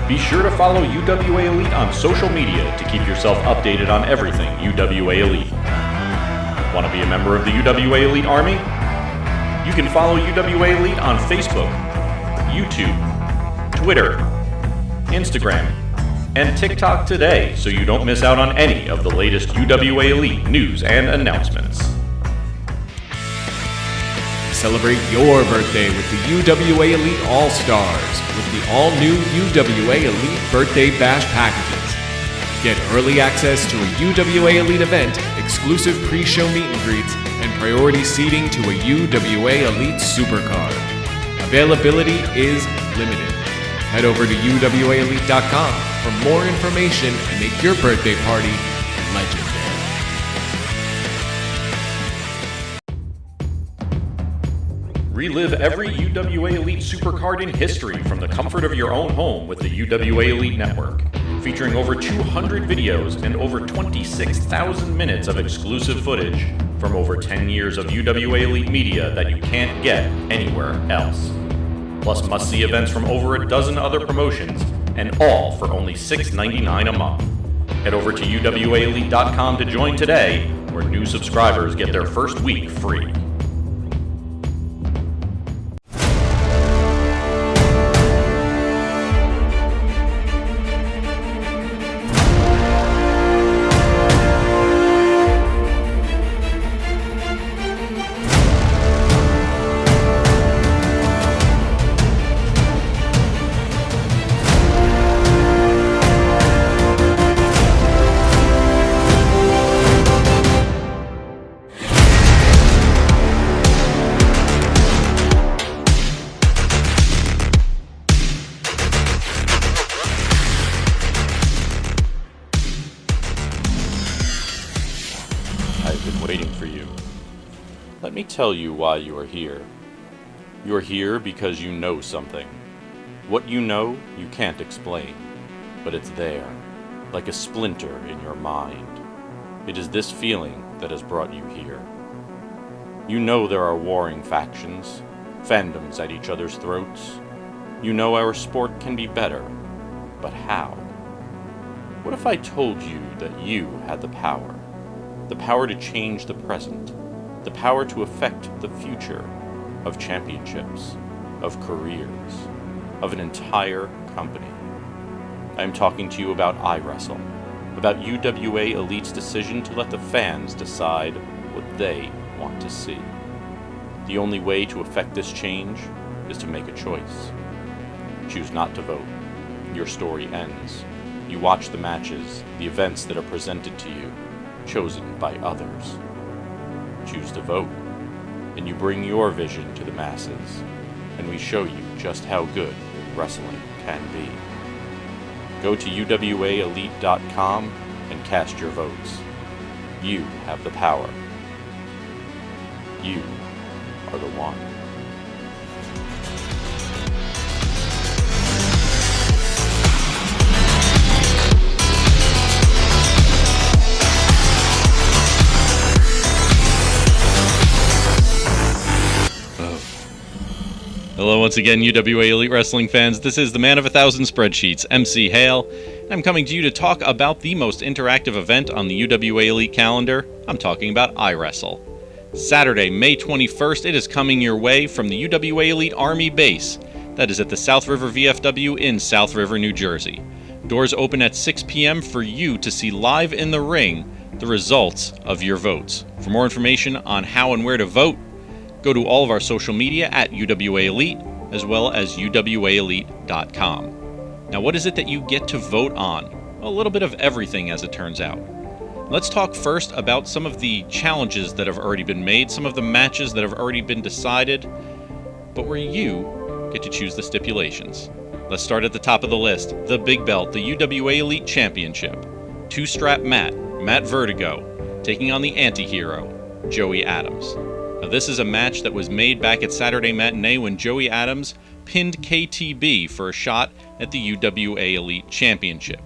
Be sure to follow UWA Elite on social media to keep yourself updated on everything UWA Elite. Want to be a member of the UWA Elite Army? You can follow UWA Elite on Facebook, YouTube, Twitter, Instagram, and TikTok today so you don't miss out on any of the latest UWA Elite news and announcements. Celebrate your birthday with the UWA Elite All-Stars with the all-new UWA Elite Birthday Bash packages. Get early access to a UWA Elite event, exclusive pre-show meet and greets, and priority seating to a UWA Elite Supercard. Availability is limited. Head over to UWAElite.com for more information and make your birthday party legendary. Relive every UWA Elite Supercard in history from the comfort of your own home with the UWA Elite Network. Featuring over 200 videos and over 26,000 minutes of exclusive footage from over 10 years of UWA Elite media that you can't get anywhere else. Plus must-see events from over a dozen other promotions, and all for only $6.99 a month. Head over to UWAElite.com to join today, where new subscribers get their first week free. Waiting for you. Let me tell you why you are here. You are here because you know something. What you know, you can't explain, but it's there, like a splinter in your mind. It is this feeling that has brought you here. You know there are warring factions, fandoms at each other's throats. You know our sport can be better, but how? What if I told you that you had the power? The power to change the present, the power to affect the future of championships, of careers, of an entire company. I am talking to you about iWrestle, about UWA Elite's decision to let the fans decide what they want to see. The only way to affect this change is to make a choice. Choose not to vote. Your story ends. You watch the matches, the events that are presented to you, chosen by others. Choose to vote, and you bring your vision to the masses, and we show you just how good wrestling can be. Go to UWAElite.com and cast your votes. You have the power. You are the one. Hello once again, UWA Elite Wrestling fans. This is the Man of 1,000 Spreadsheets, MC Hale. I'm coming to you to talk about the most interactive event on the UWA Elite calendar. I'm talking about iWrestle. Saturday, May 21st, it is coming your way from the UWA Elite Army base. That is at the South River VFW in South River, New Jersey. Doors open at 6 p.m. for you to see live in the ring the results of your votes. For more information on how and where to vote, go to all of our social media at UWA Elite, as well as UWAElite.com. Now, what is it that you get to vote on? A little bit of everything, as it turns out. Let's talk first about some of the challenges that have already been made, some of the matches that have already been decided, but where you get to choose the stipulations. Let's start at the top of the list. The big belt, the UWA Elite Championship. Two-strap Matt Vertigo, taking on the anti-hero, Joey Adams. Now, this is a match that was made back at Saturday Matinee when Joey Adams pinned KTB for a shot at the UWA Elite Championship.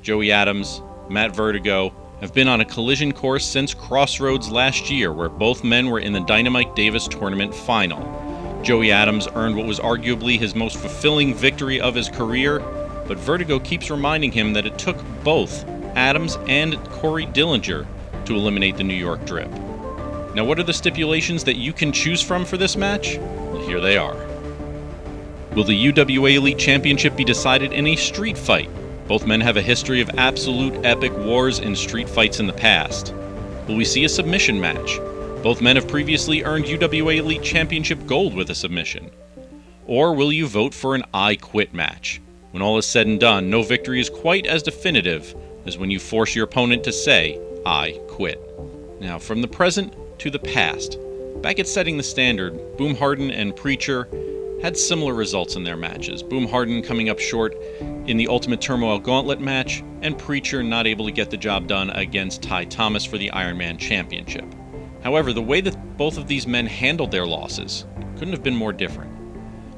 Joey Adams, Matt Vertigo have been on a collision course since Crossroads last year, where both men were in the Dynamite Davis Tournament final. Joey Adams earned what was arguably his most fulfilling victory of his career but Vertigo keeps reminding him that it took both Adams and Corey Dillinger to eliminate the New York Drip. Now, what are the stipulations that you can choose from for this match? Well, here they are. Will the UWA Elite Championship be decided in a street fight? Both men have a history of absolute epic wars in street fights in the past. Will we see a submission match? Both men have previously earned UWA Elite Championship gold with a submission. Or will you vote for an I Quit match? When all is said and done, no victory is quite as definitive as when you force your opponent to say, I quit. Now, from the present to the past, back at Setting the Standard, Boom Harden and Preacher had similar results in their matches. Boom Harden coming up short in the Ultimate Turmoil Gauntlet match, and Preacher not able to get the job done against Ty Thomas for the Iron Man Championship. However, the way that both of these men handled their losses couldn't have been more different.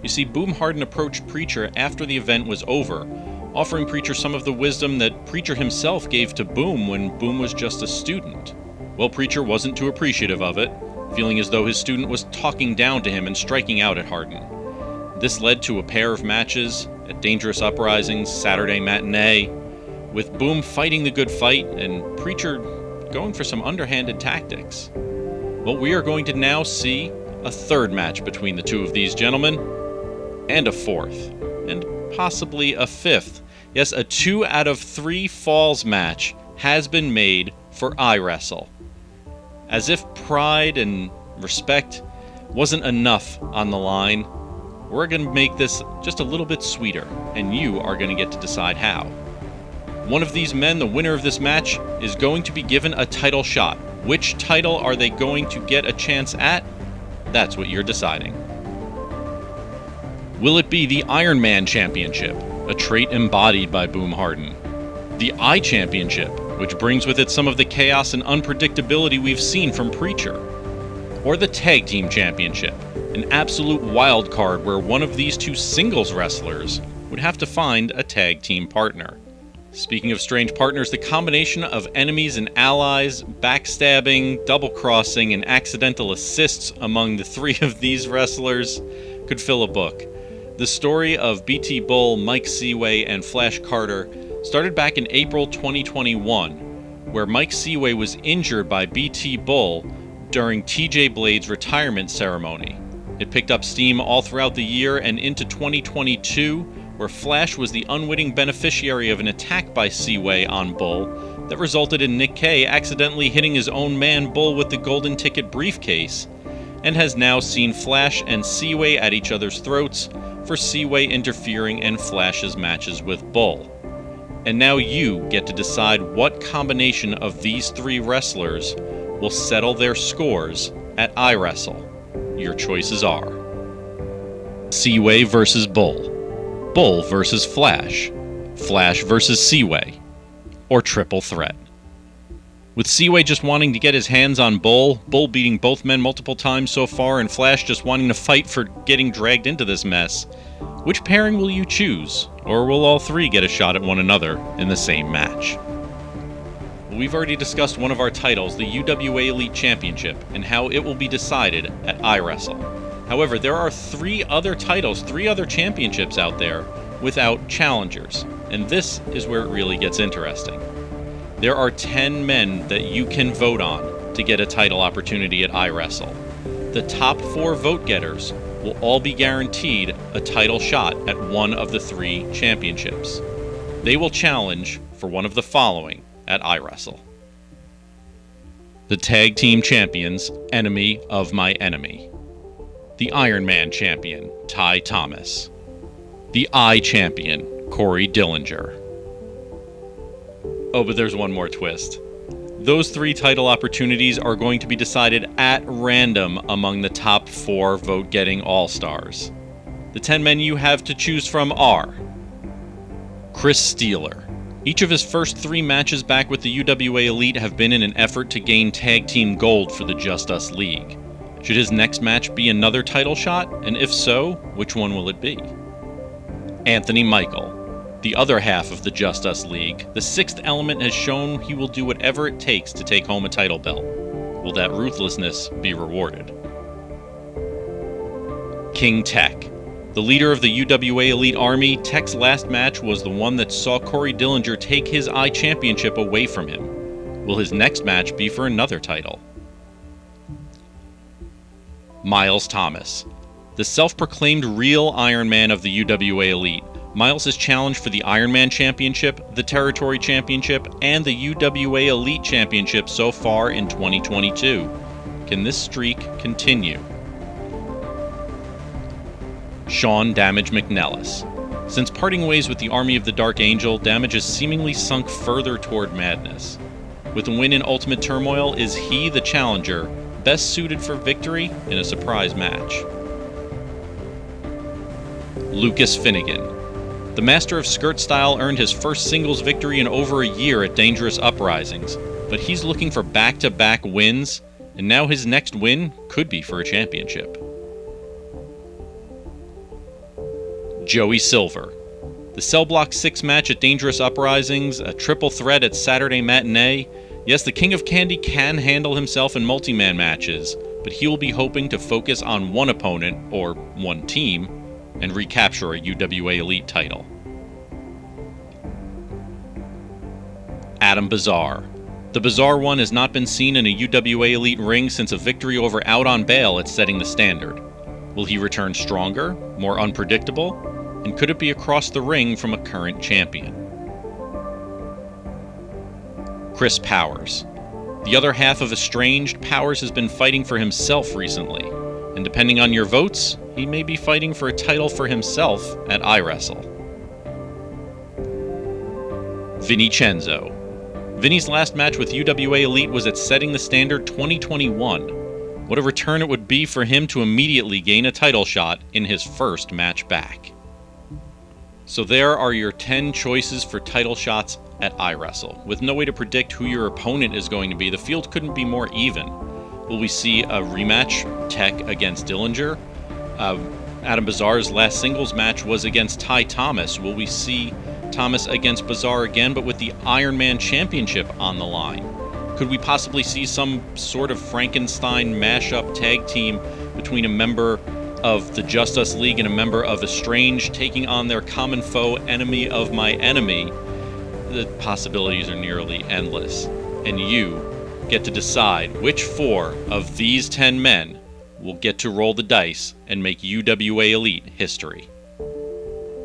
You see, Boom Harden approached Preacher after the event was over, offering Preacher some of the wisdom that Preacher himself gave to Boom when Boom was just a student. Well, Preacher wasn't too appreciative of it, feeling as though his student was talking down to him and striking out at Harden. This led to a pair of matches at Dangerous Uprisings, Saturday Matinee, with Boom fighting the good fight and Preacher going for some underhanded tactics. Well, we are going to now see a third match between the two of these gentlemen, and a fourth, and possibly a fifth. Yes, a 2 out of 3 falls match has been made for iWrestle. As if pride and respect wasn't enough on the line, we're going to make this just a little bit sweeter, and you are going to get to decide how. One of these men, the winner of this match, is going to be given a title shot. Which title are they going to get a chance at? That's what you're deciding. Will it be the Iron Man Championship, a trait embodied by Boom Harden? The I Championship, which brings with it some of the chaos and unpredictability we've seen from Preacher? Or the Tag Team Championship, an absolute wild card where one of these two singles wrestlers would have to find a tag team partner? Speaking of strange partners, the combination of enemies and allies, backstabbing, double-crossing, and accidental assists among the three of these wrestlers could fill a book. The story of BT Bull, Mike Seaway, and Flash Carter started back in April 2021, where Mike Seaway was injured by BT Bull during TJ Blade's retirement ceremony. It picked up steam all throughout the year and into 2022, where Flash was the unwitting beneficiary of an attack by Seaway on Bull that resulted in Nick Kay accidentally hitting his own man Bull with the golden ticket briefcase, and has now seen Flash and Seaway at each other's throats for Seaway interfering in Flash's matches with Bull. And now you get to decide what combination of these three wrestlers will settle their scores at iWrestle. Your choices are Seaway versus Bull, Bull versus Flash, Flash versus Seaway, or Triple Threat. With Seaway just wanting to get his hands on Bull, Bull beating both men multiple times so far, and Flash just wanting to fight for getting dragged into this mess, which pairing will you choose? Or will all three get a shot at one another in the same match? We've already discussed one of our titles, the UWA Elite Championship, and how it will be decided at iWrestle. However, there are 3 other titles, 3 other championships out there without challengers, and this is where it really gets interesting. There are 10 men that you can vote on to get a title opportunity at iWrestle. The top 4 vote getters will all be guaranteed a title shot at one of the 3 championships. They will challenge for one of the following at iWrestle: the Tag Team Champions, Enemy of My Enemy; the Iron Man Champion, Ty Thomas; the I Champion, Corey Dillinger. Oh, but there's one more twist. Those 3 title opportunities are going to be decided at random among the top 4 vote-getting All-Stars. The 10 men you have to choose from are Chris Steeler. Each of his first 3 matches back with the UWA Elite have been in an effort to gain Tag Team Gold for the Just Us League. Should his next match be another title shot? And if so, which one will it be? Anthony Michael. The other half of the Just Us League, the 6th element has shown he will do whatever it takes to take home a title belt. Will that ruthlessness be rewarded? King Tech. The leader of the UWA Elite Army, Tech's last match was the one that saw Corey Dillinger take his I Championship away from him. Will his next match be for another title? Miles Thomas. The self-proclaimed real Iron Man of the UWA Elite, Miles has challenged for the Iron Man Championship, the Territory Championship, and the UWA Elite Championship so far in 2022. Can this streak continue? Sean Damage McNellis. Since parting ways with the Army of the Dark Angel, Damage has seemingly sunk further toward madness. With a win in Ultimate Turmoil, is he, the challenger, best suited for victory in a surprise match? Lucas Finnegan. The master of skirt style earned his first singles victory in over a year at Dangerous Uprisings, but he's looking for back-to-back wins, and now his next win could be for a championship. Joey Silver. The Cell Block 6 match at Dangerous Uprisings, a triple threat at Saturday Matinee. Yes, the King of Candy can handle himself in multi-man matches, but he will be hoping to focus on one opponent, or one team, and recapture a UWA Elite title. Adam Bazar. The Bizarre One has not been seen in a UWA Elite ring since a victory over Out on Bail at Setting the Standard. Will he return stronger, more unpredictable, and could it be across the ring from a current champion? Chris Powers. The other half of Estranged, Powers has been fighting for himself recently, and depending on your votes, he may be fighting for a title for himself at iWrestle. Vincenzo. Vinny's last match with UWA Elite was at Setting the Standard 2021. What a return it would be for him to immediately gain a title shot in his first match back. So there are your 10 choices for title shots at iWrestle. With no way to predict who your opponent is going to be, the field couldn't be more even. Will we see a rematch, Tech against Dillinger? Adam Bazar's last singles match was against Ty Thomas. Will we see Thomas against Bazar again, but with the Iron Man Championship on the line? Could we possibly see some sort of Frankenstein mashup tag team between a member of the Just Us League and a member of Estranged taking on their common foe, enemy of my enemy? The possibilities are nearly endless, and you get to decide which 4 of these 10 men will get to roll the dice and make UWA Elite history.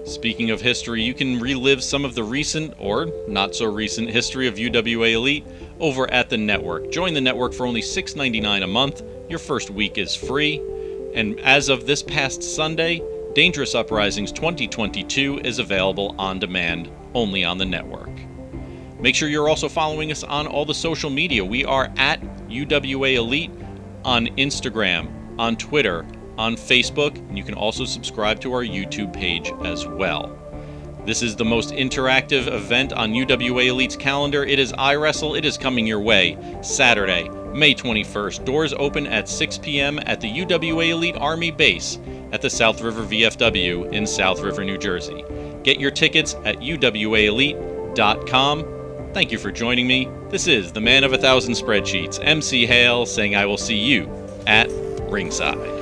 Speaking of history, you can relive some of the recent or not so recent history of UWA Elite over at the network. Join the network for only $6.99 a month. Your first week is free. And as of this past Sunday, Dangerous Uprisings 2022 is available on demand only on the network. Make sure you're also following us on all the social media. We are at UWA Elite on Instagram, on Twitter, on Facebook, and you can also subscribe to our YouTube page as well. This is the most interactive event on UWA Elite's calendar. It is iWrestle. It is coming your way Saturday, May 21st. Doors open at 6 p.m. at the UWA Elite Army Base at the South River VFW in South River, New Jersey. Get your tickets at uwaelite.com. Thank you for joining me. This is the Man of 1,000 Spreadsheets, MC Hale, saying I will see you at ringside.